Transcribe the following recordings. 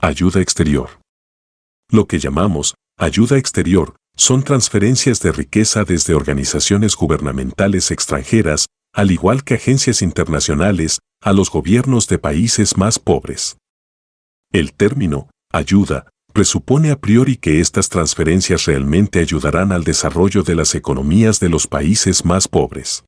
Ayuda exterior. Lo que llamamos ayuda exterior son transferencias de riqueza desde organizaciones gubernamentales extranjeras, al igual que agencias internacionales, a los gobiernos de países más pobres. El término ayuda presupone a priori que estas transferencias realmente ayudarán al desarrollo de las economías de los países más pobres.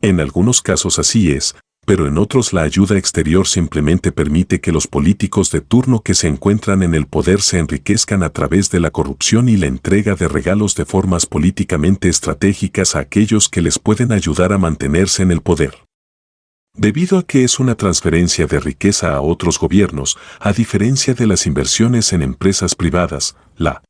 En algunos casos así es, pero en otros la ayuda exterior simplemente permite que los políticos de turno que se encuentran en el poder se enriquezcan a través de la corrupción y la entrega de regalos de formas políticamente estratégicas a aquellos que les pueden ayudar a mantenerse en el poder. Debido a que es una transferencia de riqueza a otros gobiernos, a diferencia de las inversiones en empresas privadas, la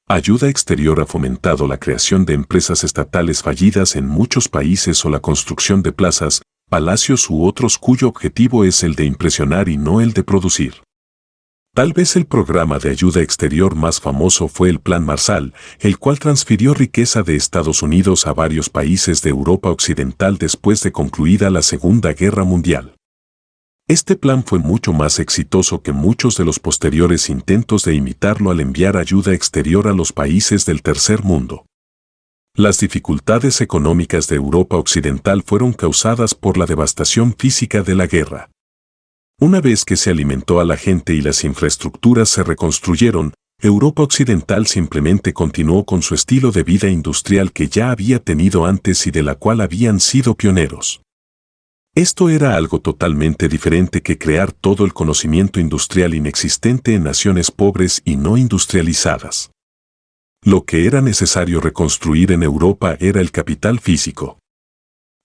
ayuda exterior ha fomentado la creación de empresas estatales fallidas en muchos países o la construcción de plazas, palacios u otros cuyo objetivo es el de impresionar y no el de producir. Tal vez el programa de ayuda exterior más famoso fue el Plan Marshall, el cual transfirió riqueza de Estados Unidos a varios países de Europa Occidental después de concluida la Segunda Guerra Mundial. Este plan fue mucho más exitoso que muchos de los posteriores intentos de imitarlo al enviar ayuda exterior a los países del tercer mundo. Las dificultades económicas de Europa Occidental fueron causadas por la devastación física de la guerra. Una vez que se alimentó a la gente y las infraestructuras se reconstruyeron, Europa Occidental simplemente continuó con su estilo de vida industrial que ya había tenido antes y de la cual habían sido pioneros. Esto era algo totalmente diferente que crear todo el conocimiento industrial inexistente en naciones pobres y no industrializadas. Lo que era necesario reconstruir en Europa era el capital físico.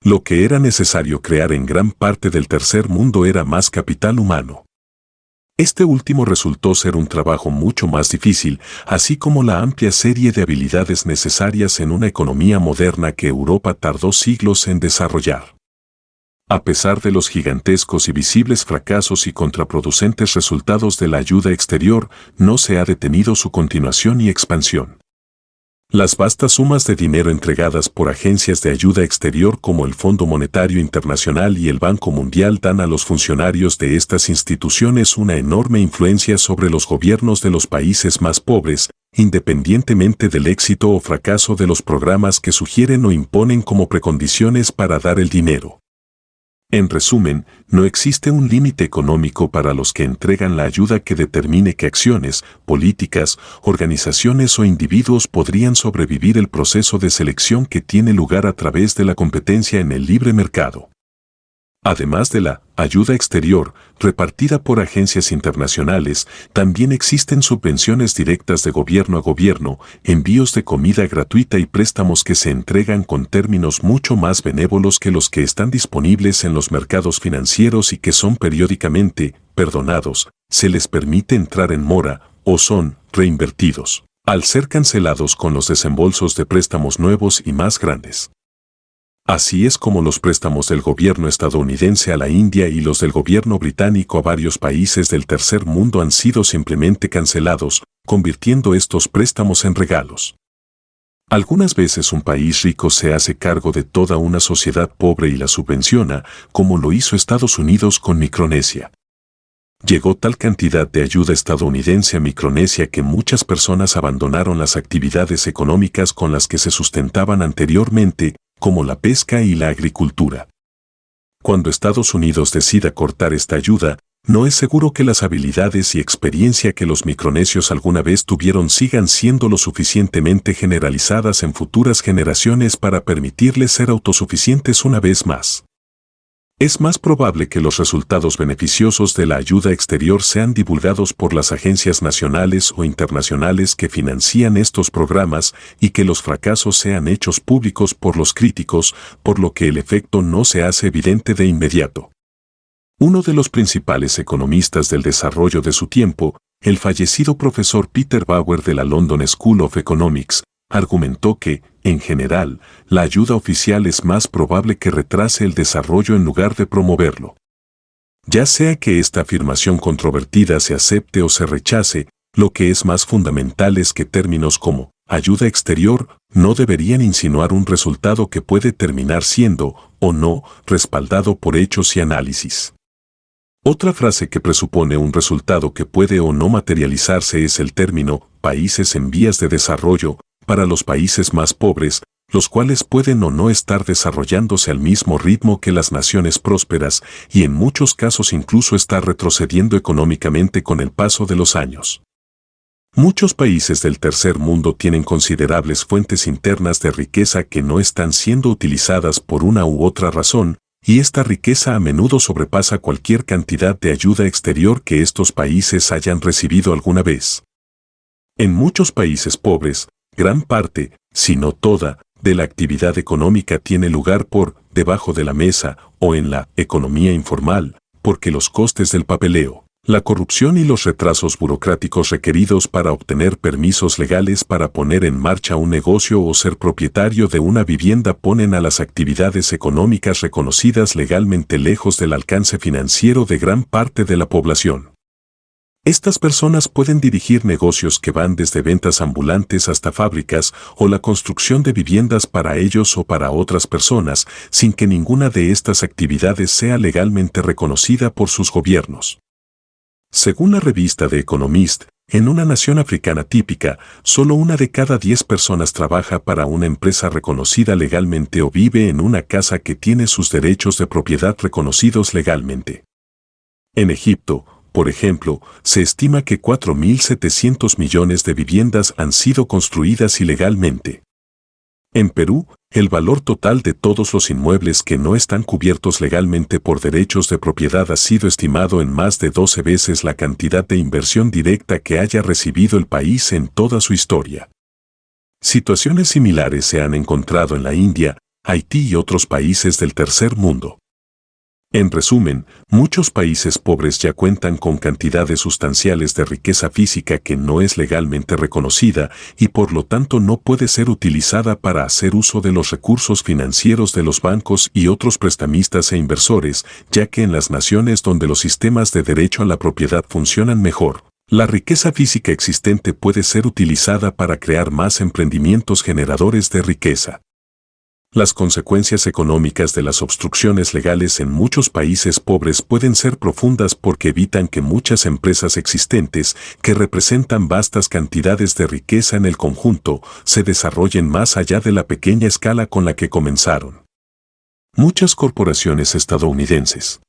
Lo que era necesario crear en gran parte del tercer mundo era más capital humano. Este último resultó ser un trabajo mucho más difícil, así como la amplia serie de habilidades necesarias en una economía moderna que Europa tardó siglos en desarrollar. A pesar de los gigantescos y visibles fracasos y contraproducentes resultados de la ayuda exterior, no se ha detenido su continuación y expansión. Las vastas sumas de dinero entregadas por agencias de ayuda exterior como el Fondo Monetario Internacional y el Banco Mundial dan a los funcionarios de estas instituciones una enorme influencia sobre los gobiernos de los países más pobres, independientemente del éxito o fracaso de los programas que sugieren o imponen como precondiciones para dar el dinero. En resumen, no existe un límite económico para los que entregan la ayuda que determine qué acciones, políticas, organizaciones o individuos podrían sobrevivir el proceso de selección que tiene lugar a través de la competencia en el libre mercado. Además de la ayuda exterior, repartida por agencias internacionales, también existen subvenciones directas de gobierno a gobierno, envíos de comida gratuita y préstamos que se entregan con términos mucho más benévolos que los que están disponibles en los mercados financieros y que son periódicamente perdonados, se les permite entrar en mora o son reinvertidos, al ser cancelados con los desembolsos de préstamos nuevos y más grandes. Así es como los préstamos del gobierno estadounidense a la India y los del gobierno británico a varios países del tercer mundo han sido simplemente cancelados, convirtiendo estos préstamos en regalos. Algunas veces un país rico se hace cargo de toda una sociedad pobre y la subvenciona, como lo hizo Estados Unidos con Micronesia. Llegó tal cantidad de ayuda estadounidense a Micronesia que muchas personas abandonaron las actividades económicas con las que se sustentaban anteriormente, como la pesca y la agricultura. Cuando Estados Unidos decida cortar esta ayuda, no es seguro que las habilidades y experiencia que los micronesios alguna vez tuvieron sigan siendo lo suficientemente generalizadas en futuras generaciones para permitirles ser autosuficientes una vez más. Es más probable que los resultados beneficiosos de la ayuda exterior sean divulgados por las agencias nacionales o internacionales que financian estos programas y que los fracasos sean hechos públicos por los críticos, por lo que el efecto no se hace evidente de inmediato. Uno de los principales economistas del desarrollo de su tiempo, el fallecido profesor Peter Bauer de la London School of Economics, argumentó que, en general, la ayuda oficial es más probable que retrase el desarrollo en lugar de promoverlo. Ya sea que esta afirmación controvertida se acepte o se rechace, lo que es más fundamental es que términos como ayuda exterior no deberían insinuar un resultado que puede terminar siendo, o no, respaldado por hechos y análisis. Otra frase que presupone un resultado que puede o no materializarse es el término países en vías de desarrollo para los países más pobres, los cuales pueden o no estar desarrollándose al mismo ritmo que las naciones prósperas y en muchos casos incluso estar retrocediendo económicamente con el paso de los años. Muchos países del tercer mundo tienen considerables fuentes internas de riqueza que no están siendo utilizadas por una u otra razón, y esta riqueza a menudo sobrepasa cualquier cantidad de ayuda exterior que estos países hayan recibido alguna vez. En muchos países pobres, gran parte, si no toda, de la actividad económica tiene lugar por debajo de la mesa o en la economía informal, porque los costes del papeleo, la corrupción y los retrasos burocráticos requeridos para obtener permisos legales para poner en marcha un negocio o ser propietario de una vivienda ponen a las actividades económicas reconocidas legalmente lejos del alcance financiero de gran parte de la población. Estas personas pueden dirigir negocios que van desde ventas ambulantes hasta fábricas o la construcción de viviendas para ellos o para otras personas, sin que ninguna de estas actividades sea legalmente reconocida por sus gobiernos. Según la revista The Economist, en una nación africana típica, solo 1 de cada 10 personas trabaja para una empresa reconocida legalmente o vive en una casa que tiene sus derechos de propiedad reconocidos legalmente. En Egipto, por ejemplo, se estima que 4.700 millones de viviendas han sido construidas ilegalmente. En Perú, el valor total de todos los inmuebles que no están cubiertos legalmente por derechos de propiedad ha sido estimado en más de 12 veces la cantidad de inversión directa que haya recibido el país en toda su historia. Situaciones similares se han encontrado en la India, Haití y otros países del tercer mundo. En resumen, muchos países pobres ya cuentan con cantidades sustanciales de riqueza física que no es legalmente reconocida y por lo tanto no puede ser utilizada para hacer uso de los recursos financieros de los bancos y otros prestamistas e inversores, ya que en las naciones donde los sistemas de derecho a la propiedad funcionan mejor, la riqueza física existente puede ser utilizada para crear más emprendimientos generadores de riqueza. Las consecuencias económicas de las obstrucciones legales en muchos países pobres pueden ser profundas porque evitan que muchas empresas existentes, que representan vastas cantidades de riqueza en el conjunto, se desarrollen más allá de la pequeña escala con la que comenzaron. Muchas corporaciones estadounidenses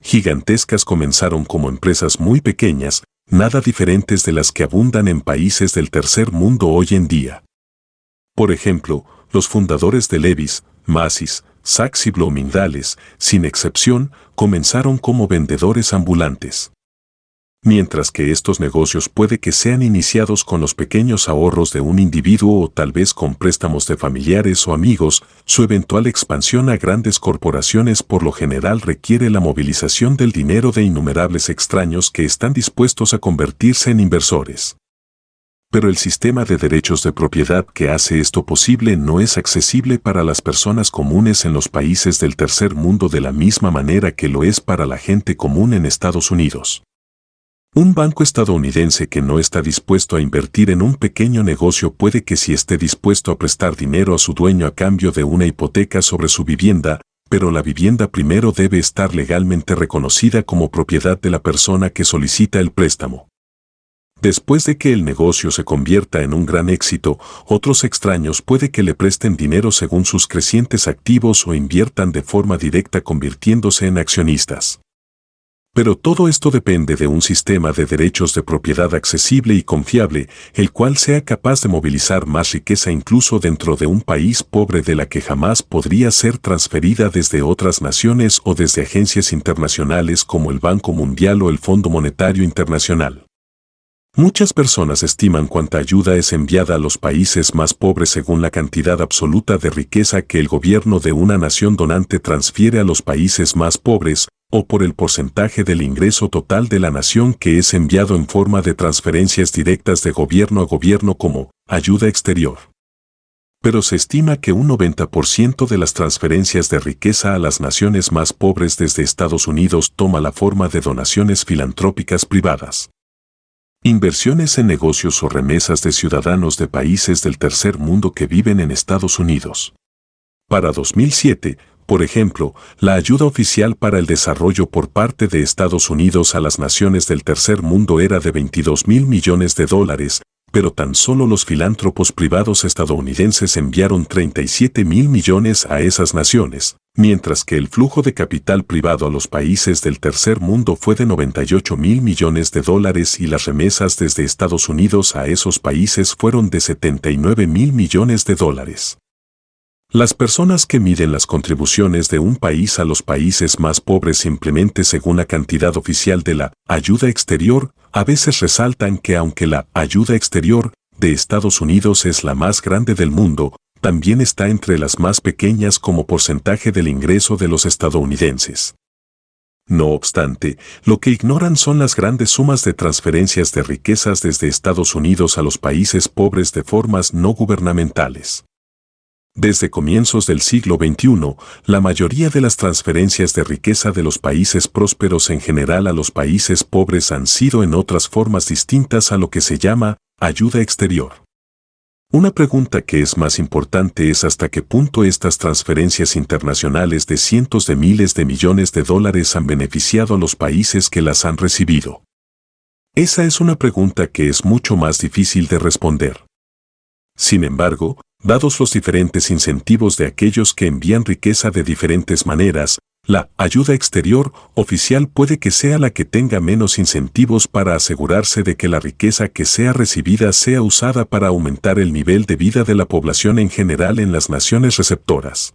gigantescas comenzaron como empresas muy pequeñas, nada diferentes de las que abundan en países del tercer mundo hoy en día. Por ejemplo, los fundadores de Levi's, Macy's, Saks y Bloomingdale's, sin excepción, comenzaron como vendedores ambulantes. Mientras que estos negocios puede que sean iniciados con los pequeños ahorros de un individuo o tal vez con préstamos de familiares o amigos, su eventual expansión a grandes corporaciones por lo general requiere la movilización del dinero de innumerables extraños que están dispuestos a convertirse en inversores. Pero el sistema de derechos de propiedad que hace esto posible no es accesible para las personas comunes en los países del tercer mundo de la misma manera que lo es para la gente común en Estados Unidos. Un banco estadounidense que no está dispuesto a invertir en un pequeño negocio puede que sí esté dispuesto a prestar dinero a su dueño a cambio de una hipoteca sobre su vivienda, pero la vivienda primero debe estar legalmente reconocida como propiedad de la persona que solicita el préstamo. Después de que el negocio se convierta en un gran éxito, otros extraños puede que le presten dinero según sus crecientes activos o inviertan de forma directa convirtiéndose en accionistas. Pero todo esto depende de un sistema de derechos de propiedad accesible y confiable, el cual sea capaz de movilizar más riqueza incluso dentro de un país pobre de la que jamás podría ser transferida desde otras naciones o desde agencias internacionales como el Banco Mundial o el Fondo Monetario Internacional. Muchas personas estiman cuánta ayuda es enviada a los países más pobres según la cantidad absoluta de riqueza que el gobierno de una nación donante transfiere a los países más pobres, o por el porcentaje del ingreso total de la nación que es enviado en forma de transferencias directas de gobierno a gobierno como ayuda exterior. Pero se estima que un 90% de las transferencias de riqueza a las naciones más pobres desde Estados Unidos toma la forma de donaciones filantrópicas privadas. Inversiones en negocios o remesas de ciudadanos de países del tercer mundo que viven en Estados Unidos. Para 2007, por ejemplo, la ayuda oficial para el desarrollo por parte de Estados Unidos a las naciones del tercer mundo era de $22.000 millones, pero tan solo los filántropos privados estadounidenses enviaron $37.000 millones a esas naciones, mientras que el flujo de capital privado a los países del tercer mundo fue de $98.000 millones y las remesas desde Estados Unidos a esos países fueron de $79.000 millones. Las personas que miden las contribuciones de un país a los países más pobres simplemente según la cantidad oficial de la ayuda exterior, a veces resaltan que aunque la ayuda exterior de Estados Unidos es la más grande del mundo, también está entre las más pequeñas como porcentaje del ingreso de los estadounidenses. No obstante, lo que ignoran son las grandes sumas de transferencias de riquezas desde Estados Unidos a los países pobres de formas no gubernamentales. Desde comienzos del siglo XXI, la mayoría de las transferencias de riqueza de los países prósperos en general a los países pobres han sido en otras formas distintas a lo que se llama ayuda exterior. Una pregunta que es más importante es hasta qué punto estas transferencias internacionales de cientos de miles de millones de dólares han beneficiado a los países que las han recibido. Esa es una pregunta que es mucho más difícil de responder. Sin embargo, dados los diferentes incentivos de aquellos que envían riqueza de diferentes maneras, la ayuda exterior oficial puede que sea la que tenga menos incentivos para asegurarse de que la riqueza que sea recibida sea usada para aumentar el nivel de vida de la población en general en las naciones receptoras.